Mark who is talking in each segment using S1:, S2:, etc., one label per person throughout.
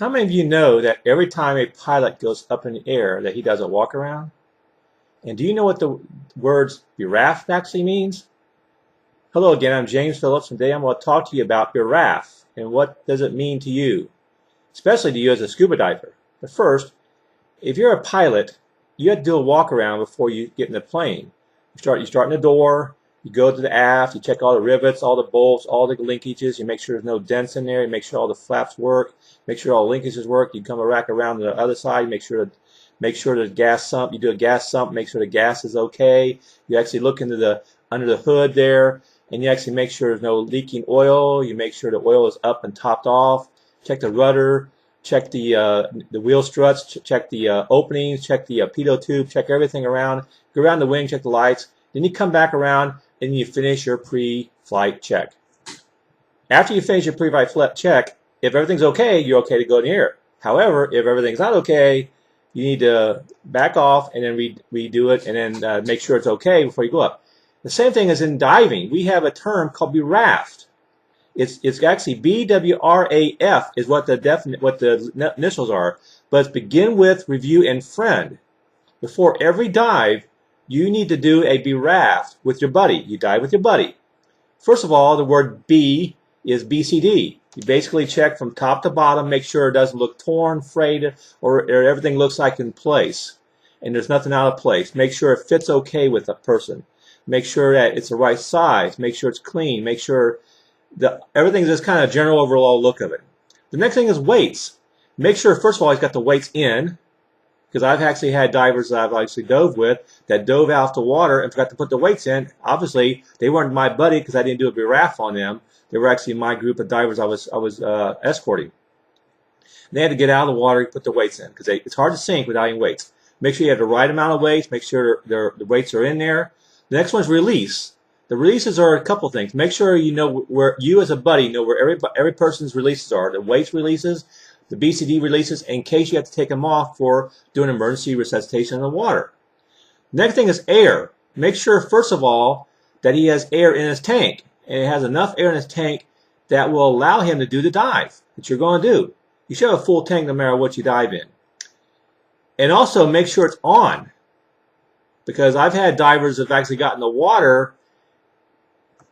S1: How many of you know that every time a pilot goes up in the air that he does a walk around? And do you know what the words BRAF actually means? Hello again, I'm James Phillips, and today I'm going to talk to you about BRAF and what does it mean to you, especially to you as a scuba diver. But first, if you're a pilot, you have to do a walk around before you get in the plane. You start in the door, you go to the aft, you check all the rivets, all the bolts, all the linkages, you make sure there's no dents in there, you make sure all the flaps work, make sure all the linkages work, you come back around to the other side, make sure the gas sump, you do a gas sump, make sure the gas is okay. You actually look into the under the hood there, and you actually make sure there's no leaking oil, you make sure the oil is up and topped off, check the rudder, check the wheel struts, check the openings, check the pitot tube, check everything around, go around the wing, check the lights, then you come back around and you finish your pre-flight check. After you finish your pre-flight check, if everything's okay, you're okay to go in the air. However, if everything's not okay, you need to back off and then redo it and then make sure it's okay before you go up. The same thing as in diving. We have a term called BRAF. It's actually BWRAF is what the initials are, but it's begin with, review, and friend. Before every dive, you need to do a BRAF with your buddy. You dive with your buddy. First of all, the word B is BCD. You basically check from top to bottom, make sure it doesn't look torn, frayed, or everything looks like in place, and there's nothing out of place. Make sure it fits okay with the person. Make sure that it's the right size. Make sure it's clean. Make sure everything's just kind of general overall look of it. The next thing is weights. Make sure, first of all, he's got the weights in, because I've actually had divers that I've actually dove with that dove out the water and forgot to put the weights in. Obviously, they weren't my buddy because I didn't do a BRAF on them. They were actually my group of divers I was escorting. They had to get out of the water and put the weights in because it's hard to sink without any weights. Make sure you have the right amount of weights. Make sure the weights are in there. The next one is release. The releases are a couple things. Make sure you know where you as a buddy know where every person's releases are. The weights releases, the BCD releases, in case you have to take them off for doing emergency resuscitation in the water. Next thing is air. Make sure, first of all, that he has air in his tank. And it has enough air in his tank that will allow him to do the dive that you're going to do. You should have a full tank no matter what you dive in. And also make sure it's on. Because I've had divers that have actually gotten in the water,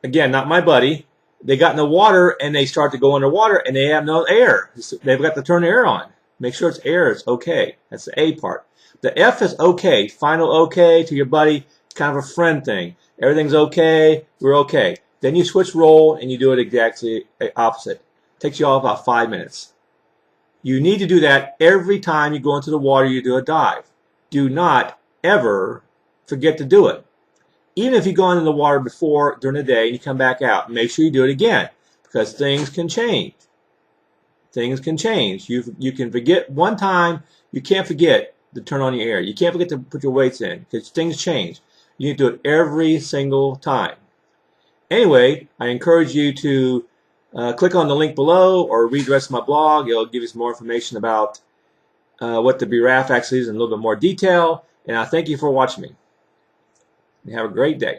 S1: again, not my buddy, they got in the water and they start to go underwater and they have no air. They've got to turn the air on. Make sure it's air, it's okay. That's the A part. The F is okay. Final okay to your buddy, kind of a friend thing. Everything's okay, we're okay. Then you switch role and you do it exactly opposite. It takes you all about 5 minutes. You need to do that every time you go into the water, you do a dive. Do not ever forget to do it. Even if you've gone in the water before during the day and you come back out, make sure you do it again because things can change. Things can change. You can forget one time. You can't forget to turn on your air. You can't forget to put your weights in because things change. You need to do it every single time. Anyway, I encourage you to click on the link below or read the rest of my blog. It'll give you some more information about what the BRAF actually is in a little bit more detail. And I thank you for watching me. Have a great day.